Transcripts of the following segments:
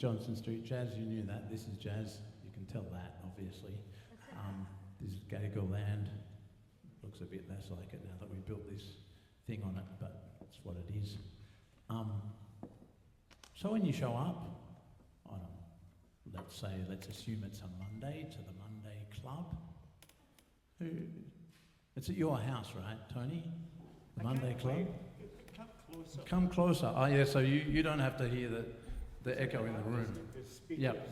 Johnstone Street Jazz. You knew that. This is jazz. You can tell that, obviously. This is Gago land. Looks a bit less like it now that we built this thing on it, but it's what it is. So when you show up on let's assume it's a Monday, to the Monday Club. It's at your house, right, Tony? The Monday Club? Come closer. Come closer. Oh yeah, so you don't have to hear the echo in the room. Yep.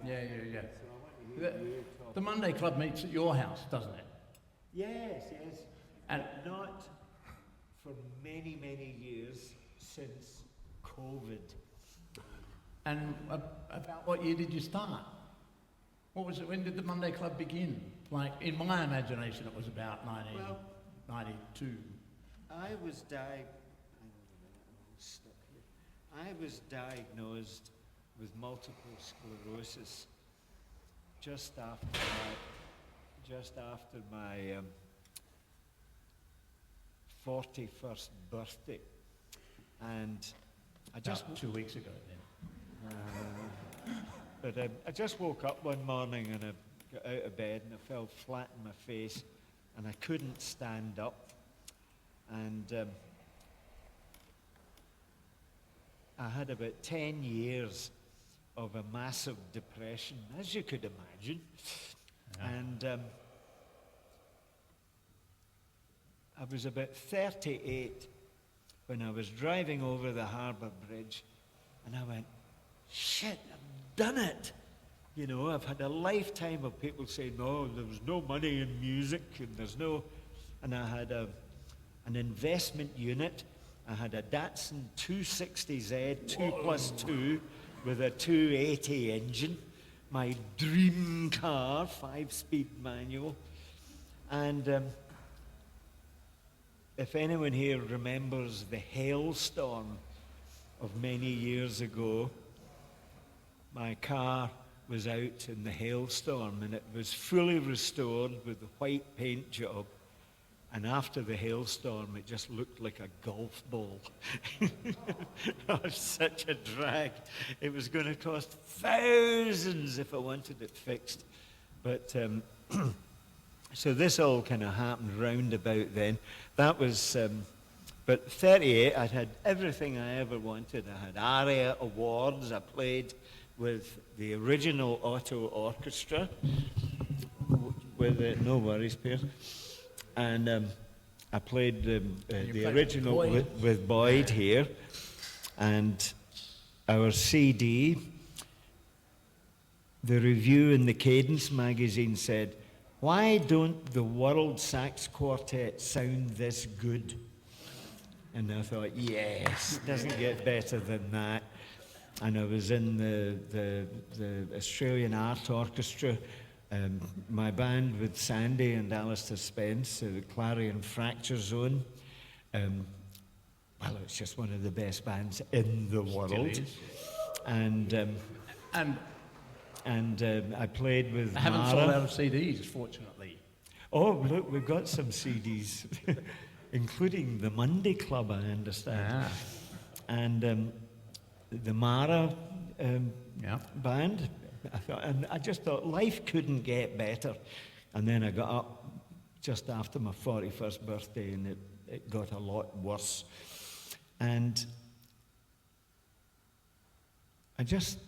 Yeah. The Monday Club meets at your house, doesn't it? Yes. And not for many, many years since COVID. And about what year did you start? What was it? When did the Monday Club begin? Like, in my imagination, it was about 1992. I was diagnosed with multiple sclerosis just after my 41st birthday, and I just about 2 weeks ago then. But I just woke up one morning and I got out of bed and I fell flat on my face and I couldn't stand up, and I had about 10 years of a massive depression, as you could imagine. Yeah. And I was about 38 when I was driving over the harbour bridge, and I went, shit, I've done it. You know, I've had a lifetime of people saying, no, there was no money in music, and I had an investment unit. I had a Datsun 260Z 2+2 with a 280 engine, my dream car, 5-speed manual. And if anyone here remembers the hailstorm of many years ago, my car was out in the hailstorm and it was fully restored with a white paint job. And after the hailstorm, it just looked like a golf ball. It was such a drag. It was going to cost thousands if I wanted it fixed. But so this all kind of happened round about then. That was, but 38, I'd had everything I ever wanted. I had ARIA awards. I played with the original Otto Orchestra. With no worries, Pierre. And I played the original with Boyd here, and our CD, the review in the Cadence magazine said, why don't the World Sax Quartet sound this good? And I thought, yes, doesn't get better than that. And I was in the Australian Art Orchestra, my band with Sandy and Alistair Spence, the Clarion Fracture Zone. Well, it's just one of the best bands in the world. And I played with I haven't Mara. sold out of CDs, fortunately. Oh, look, we've got some CDs, including the Monday Club, I understand. And the Mara band. I just thought life couldn't get better. And then I got up just after my 41st birthday and it got a lot worse. And I just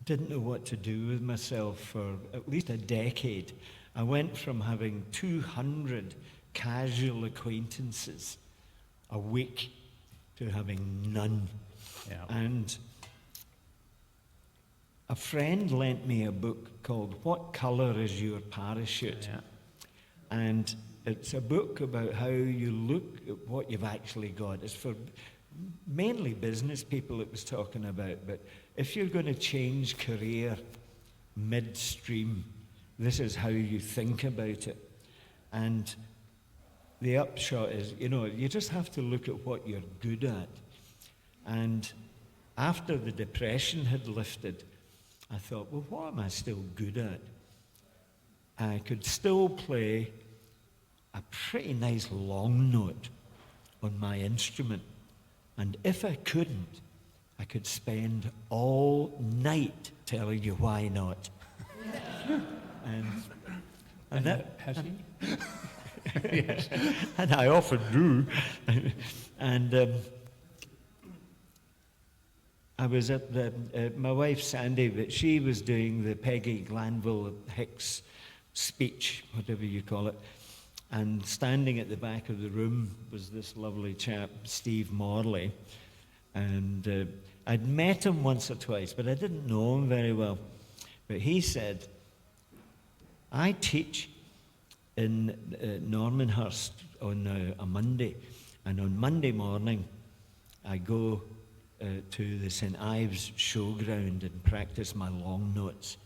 didn't know what to do with myself for at least a decade. I went from having 200 casual acquaintances a week to having none. Yeah. And a friend lent me a book called What Colour is Your Parachute? Yeah. And it's a book about how you look at what you've actually got. It's for mainly business people it was talking about, but if you're going to change career midstream, this is how you think about it. And the upshot is, you just have to look at what you're good at. And after the depression had lifted, I thought, well, what am I still good at? I could still play a pretty nice long note on my instrument. And if I couldn't, I could spend all night telling you why not. and that, has he? yes. And I often do. And I was at my wife Sandy, but she was doing the Peggy Glanville Hicks speech, whatever you call it. And standing at the back of the room was this lovely chap, Steve Morley. And I'd met him once or twice, but I didn't know him very well. But he said, I teach in Normanhurst on a Monday, and on Monday morning I go to the St. Ives showground and practice my long notes.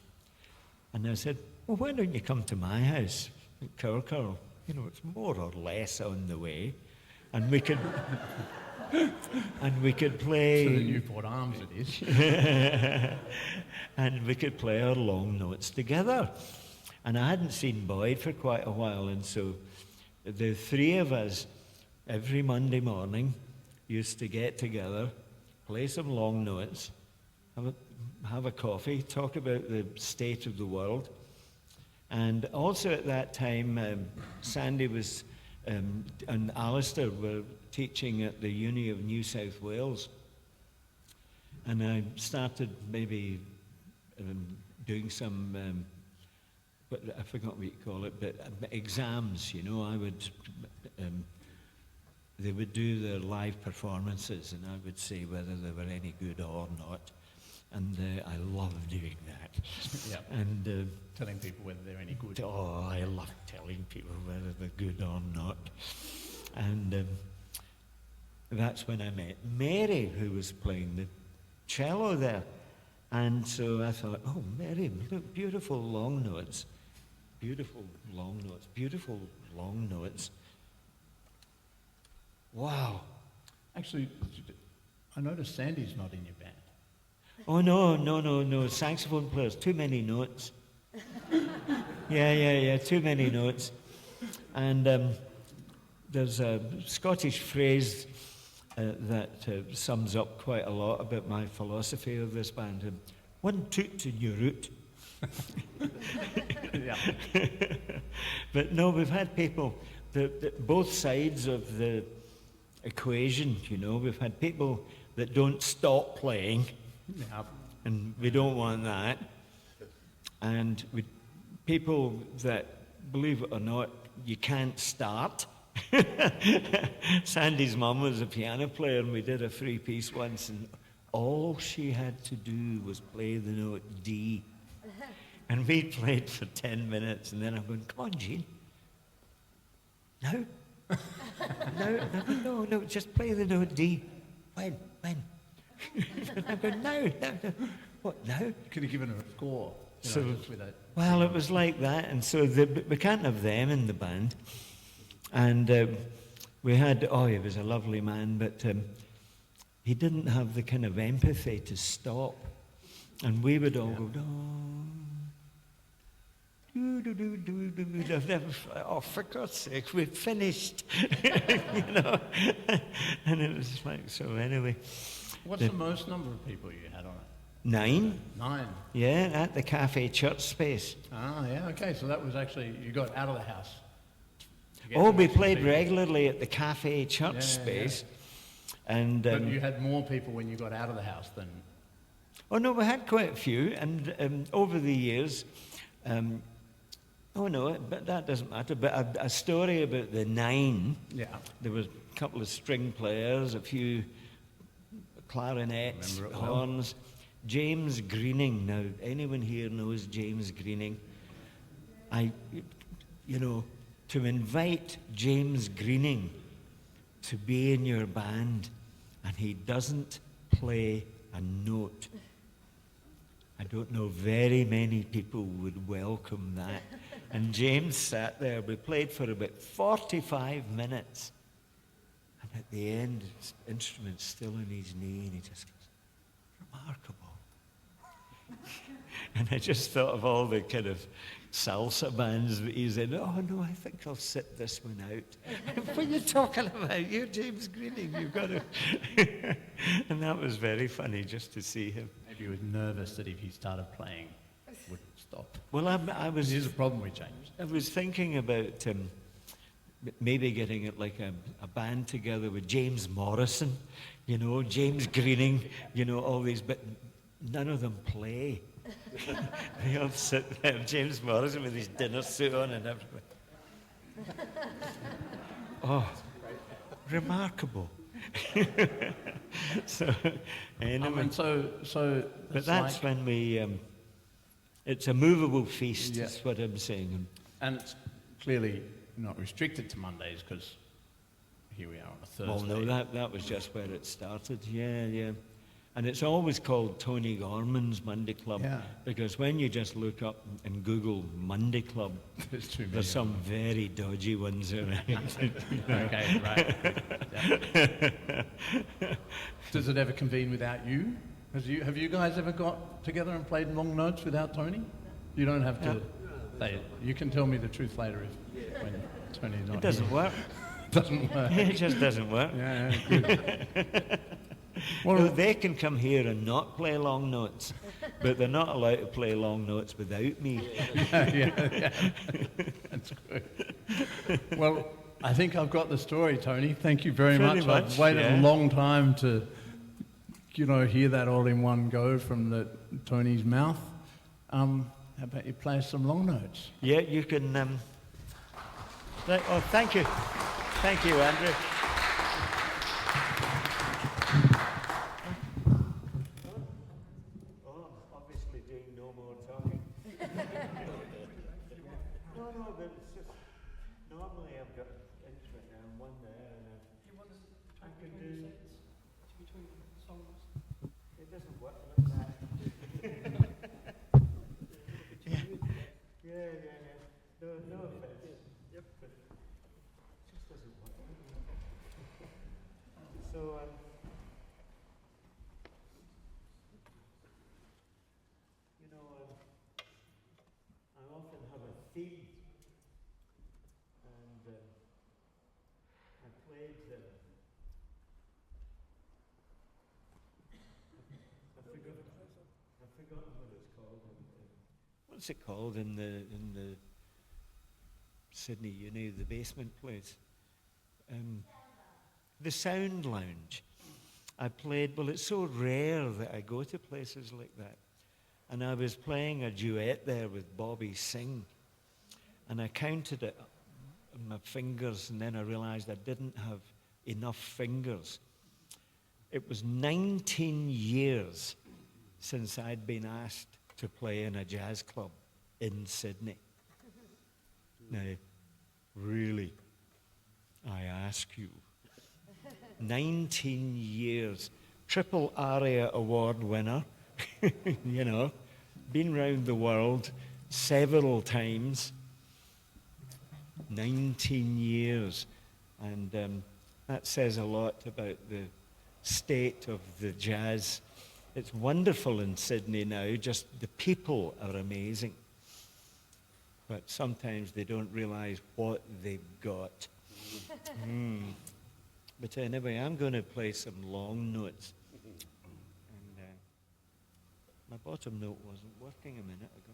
And I said, well, why don't you come to my house at Curl? You know, it's more or less on the way, and we could play. To the Newport Arms, it is. And we could play our long notes together. And I hadn't seen Boyd for quite a while, and so the three of us, every Monday morning, used to get together, play some long notes, have a coffee, talk about the state of the world. And also at that time, Sandy was and Alistair were teaching at the Uni of New South Wales. And I started maybe doing some, but I forgot what you call it, but exams, you know. I would, they would do their live performances, and I would say whether they were any good or not. And I love doing that. Yeah. And telling people whether they're any good. oh, I love telling people whether they're good or not. And that's when I met Mary, who was playing the cello there. And so I thought, oh, Mary, look, beautiful long notes. Beautiful long notes. Beautiful long notes. Wow. Actually, I noticed Sandy's not in your band. Oh, no. Saxophone players, too many notes. Yeah, too many notes. And there's a Scottish phrase that sums up quite a lot about my philosophy of this band. One toot in your root. Yeah. But no, we've had people, both sides of the equation, you know. We've had people that don't stop playing. Yeah. And we don't want that. And people that, believe it or not, you can't start. Sandy's mum was a piano player, and we did a three-piece once, and all she had to do was play the note D. And we played for 10 minutes, and then I'm going, come on, Jean. No. No, just play the note D. When? I'm going, no. What, no? Could have given her a score. So, just with well, it was like that, and so we can't have them in the band. And we had, he was a lovely man, but he didn't have the kind of empathy to stop. And we would all go, oh, for God's sake, we've finished. You know? And it was like, so anyway. What's the most number of people you had on it? 9. 9. Yeah, at the cafe church space. Ah, yeah, okay. So that was actually, you got out of the house. Oh, we played regularly at the cafe church space. Yeah. And but you had more people when you got out of the house than... Oh, no, we had quite a few. And over the years... but that doesn't matter. But a story about the 9. Yeah. There was a couple of string players, a few clarinets, horns. James Greening. Now, anyone here knows James Greening? To invite James Greening to be in your band, and he doesn't play a note. I don't know very many people would welcome that. And James sat there. We played for about 45 minutes. And at the end, his instrument's still on his knee, and he just goes, remarkable. And I just thought of all the kind of salsa bands that he's in. Oh, no, I think I'll sit this one out. What are you talking about? You're James Greening. You've got to... And that was very funny just to see him. Maybe he was nervous that if he started playing, it wouldn't stop. Well, I was... Here's a problem we changed. I was thinking about maybe getting it like a band together with James Morrison, you know, James Greening, you know, all these, but none of them play. They all sit there, James Morrison with his dinner suit on and everything. Oh, remarkable. So, anyway. And so But that's like, when we, it's a movable feast, yeah. is what I'm saying. And it's clearly not restricted to Mondays because here we are on a Thursday. Well, no, that was just where it started, yeah. And it's always called Tony Gorman's Monday Club, Yeah. because when you just look up and Google Monday Club, there's some very dodgy ones around. Okay, right. Yeah. Does it ever convene without you? Have you guys ever got together and played long notes without Tony? You don't have to. You can tell me the truth later when Tony's not. It doesn't here. work. Doesn't work. It just doesn't work. Yeah, good. Well, no, they can come here and not play long notes, but they're not allowed to play long notes without me. Yeah. That's good. Well, I think I've got the story, Tony. Thank you very much. I've waited a long time to, hear that all in one go from Tony's mouth. How about you play us some long notes? Yeah, you can. Oh, thank you. Thank you, Andrew. No offense. Yep. But it just doesn't work. So, I often have a theme, and I played. I've forgotten what it's called. What's it called in the Sydney Uni, the basement place? The Sound Lounge. I played, well, it's so rare that I go to places like that. And I was playing a duet there with Bobby Singh. And I counted it on my fingers, and then I realized I didn't have enough fingers. It was 19 years since I'd been asked to play in a jazz club in Sydney. Now, really, I ask you, 19 years, triple ARIA award winner, been round the world several times, 19 years. And that says a lot about the state of the jazz. It's wonderful in Sydney now, just the people are amazing. But sometimes they don't realize what they've got. But anyway, I'm going to play some long notes. And my bottom note wasn't working a minute ago.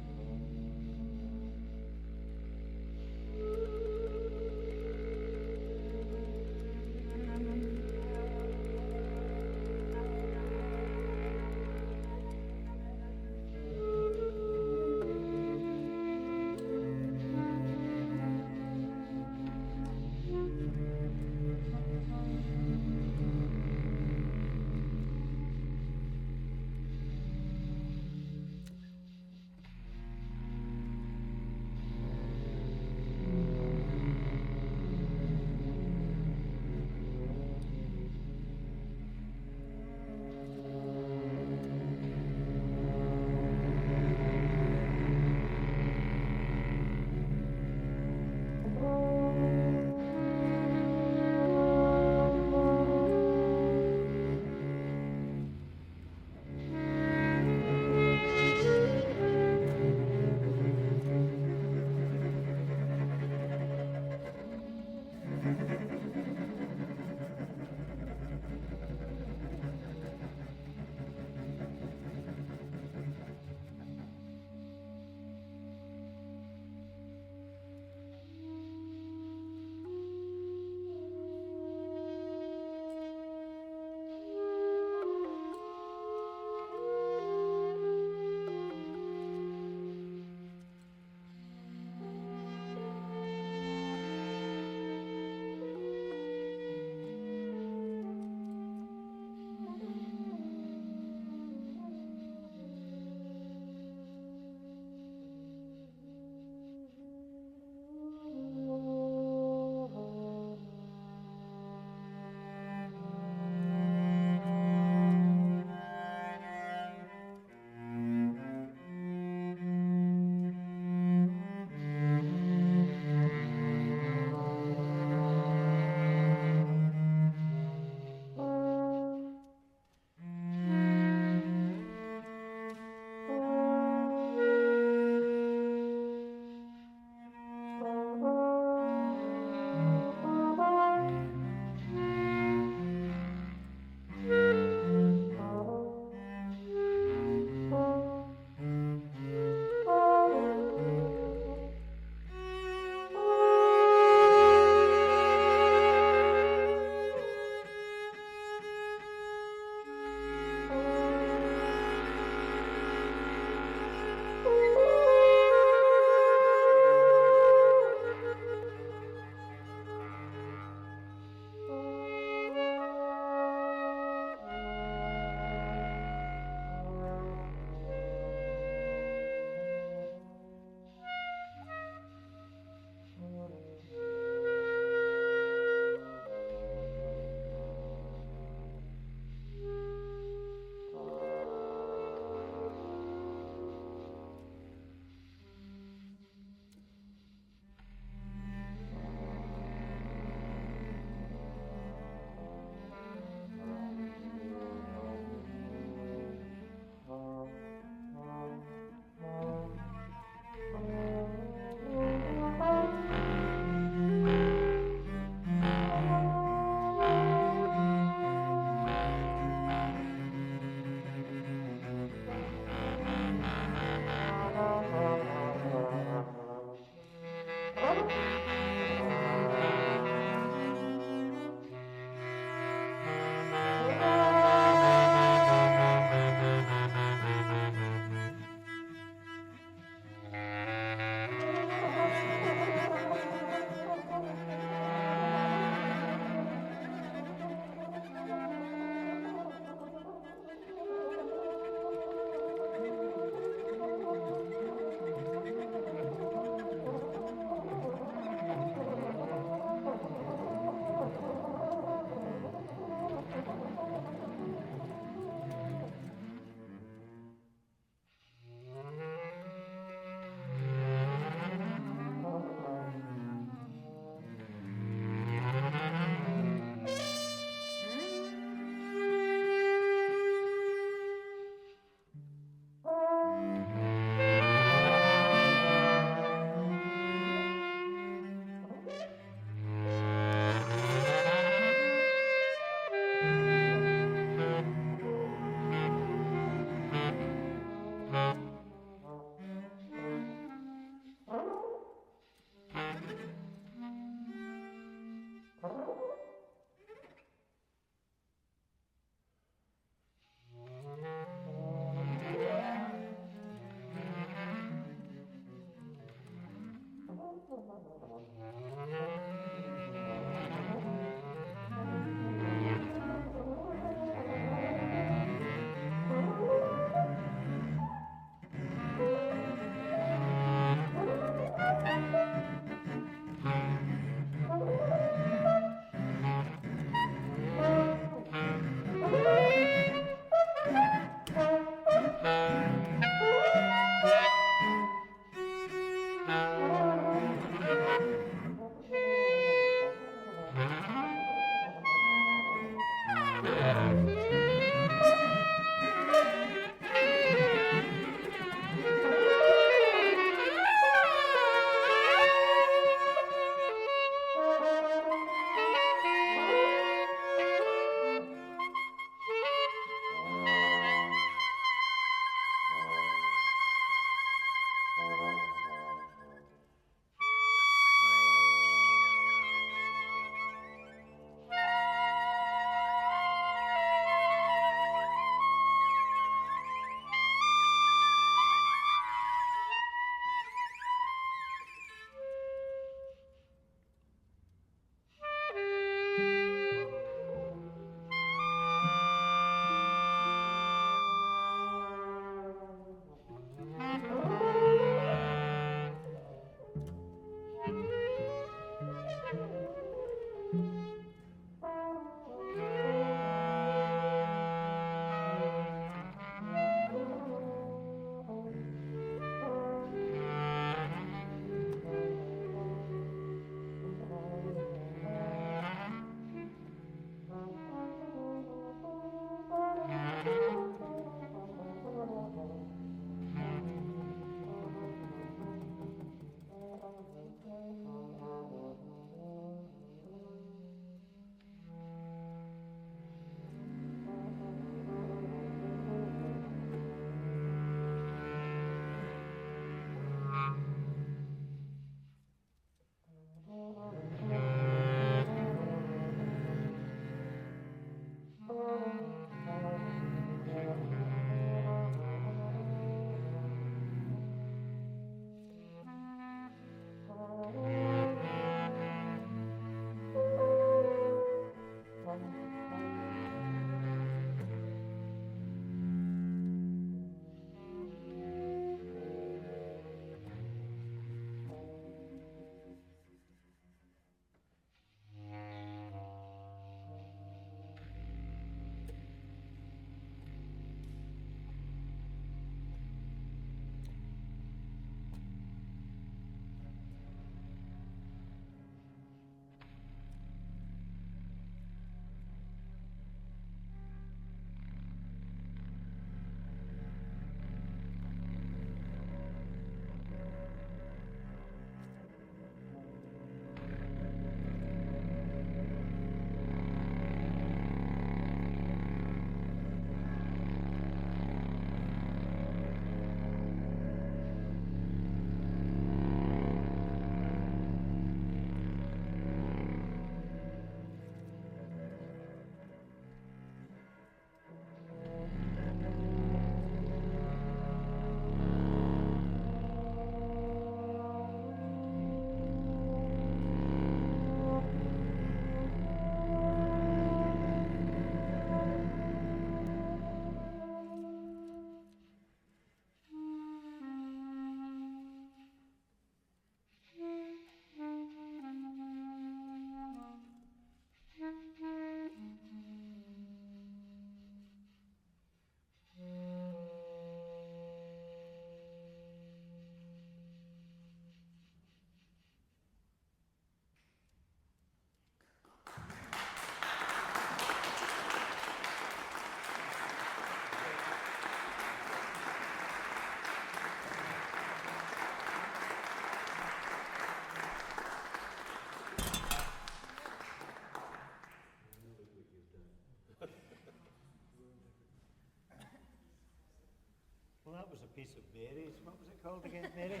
Well, that was a piece of Mary's. What was it called again, Mary?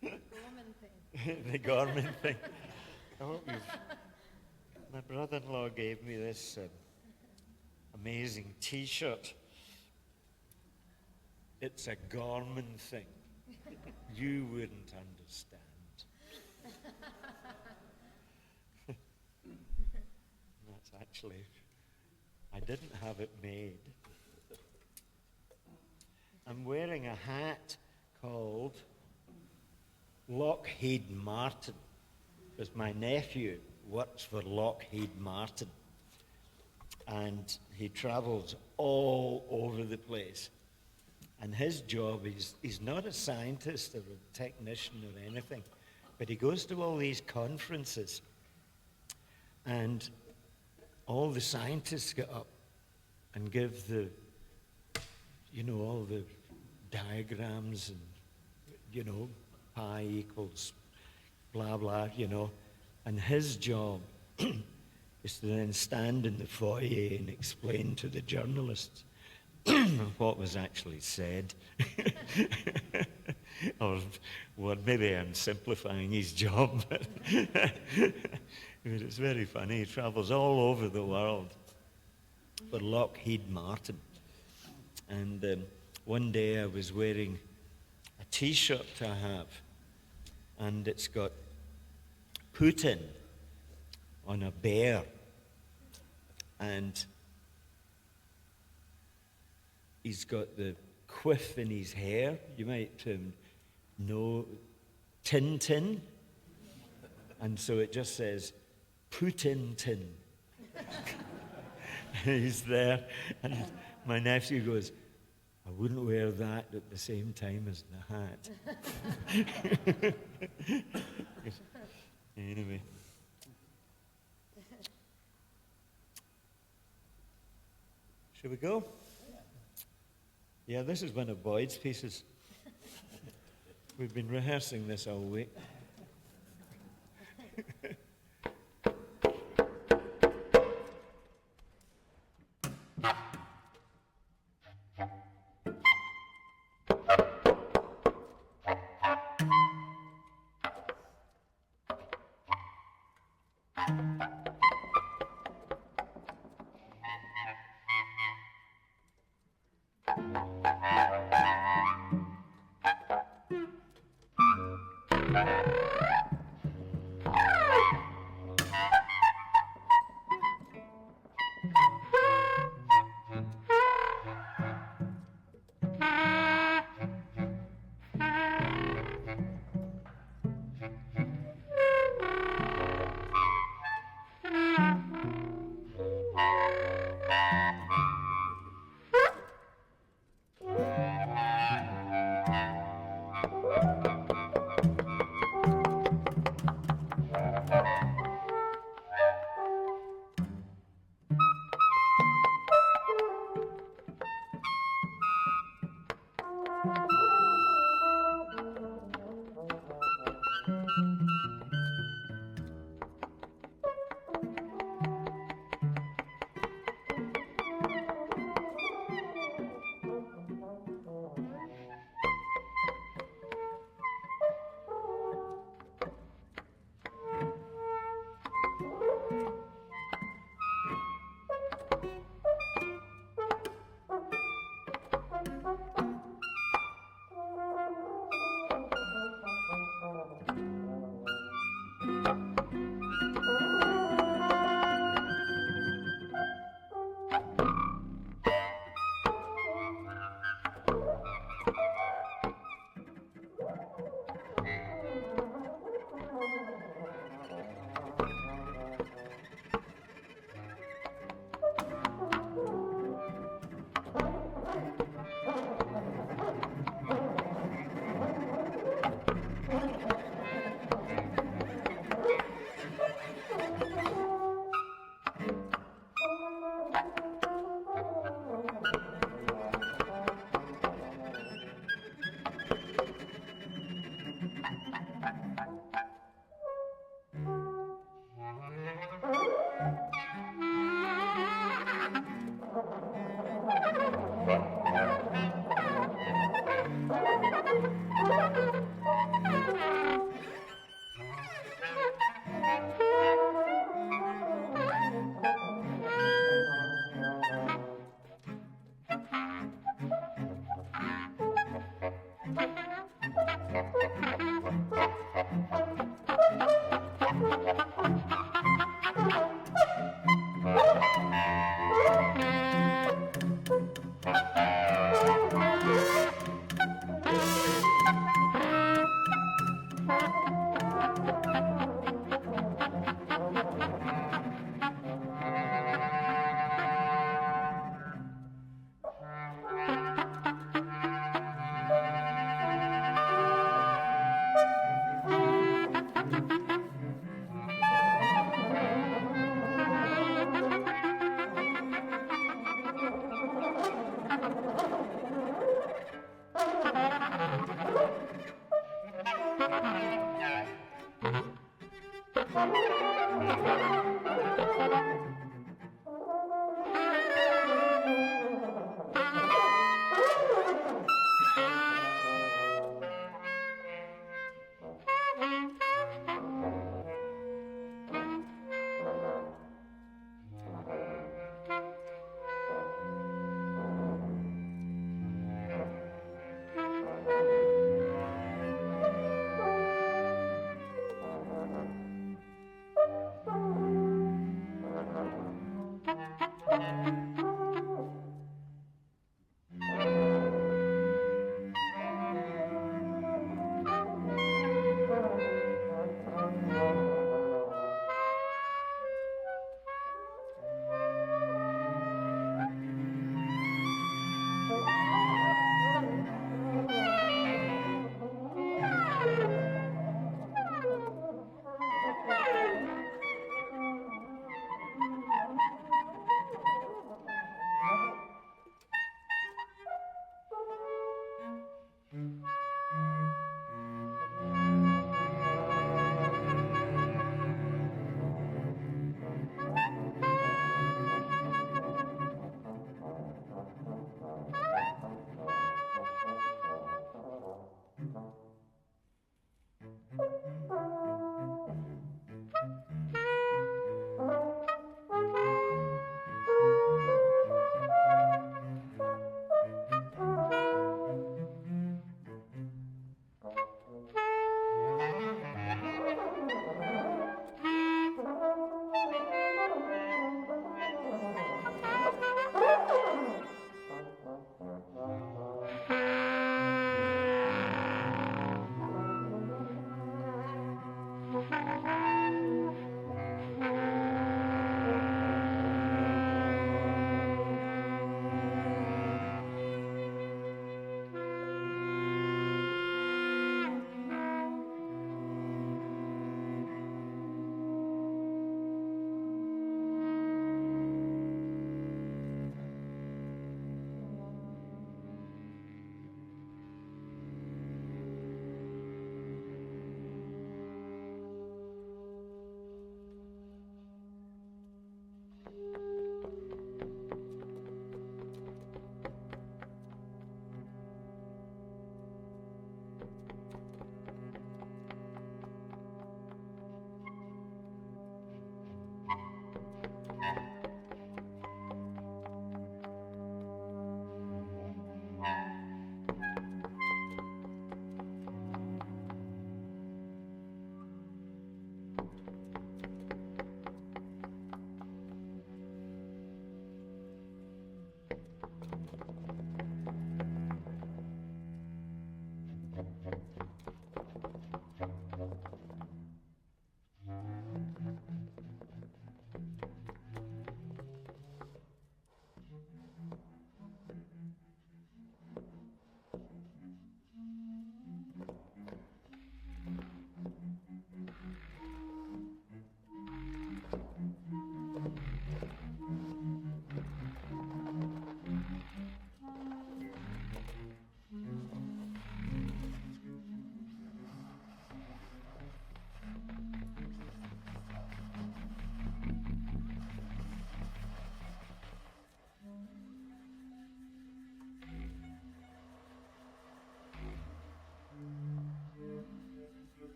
Gorman thing. The Gorman thing. I hope my brother-in-law gave me this amazing T-shirt. It's a Gorman thing. You wouldn't understand. That's actually, I didn't have it made. I'm wearing a hat called Lockheed Martin, because my nephew works for Lockheed Martin, and he travels all over the place. And his job is, he's not a scientist or a technician or anything, but he goes to all these conferences, and all the scientists get up and give the, all the diagrams and, pi equals blah, blah, you know. And his job is to then stand in the foyer and explain to the journalists what was actually said. Or well, maybe I'm simplifying his job, but it's very funny. He travels all over the world for Lockheed Martin. And one day I was wearing a T-shirt I have, and it's got Putin on a bear. And he's got the quiff in his hair. You might know Tintin. And so it just says, Putin-tin. He's there. And my nephew goes, I wouldn't wear that at the same time as the hat. Anyway. Shall we go? Yeah, this is one of Boyd's pieces. We've been rehearsing this all week.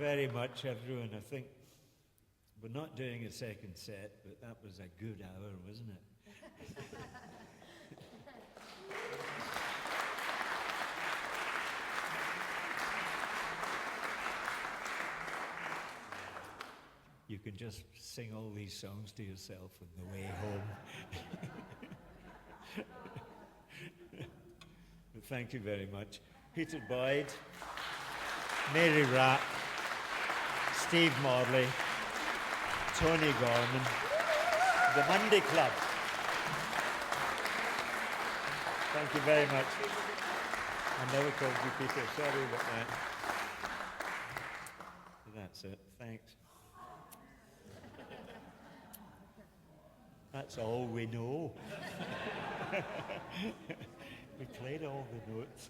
very much, everyone. I think we're not doing a second set, but that was a good hour, wasn't it? You can just sing all these songs to yourself on the way home. But thank you very much. Peter Boyd, Mary Rapp, Steve Morley, Tony Gorman, the Monday Club. Thank you very much. I never called you Peter, sorry about that. That's it, thanks. That's all we know. We played all the notes.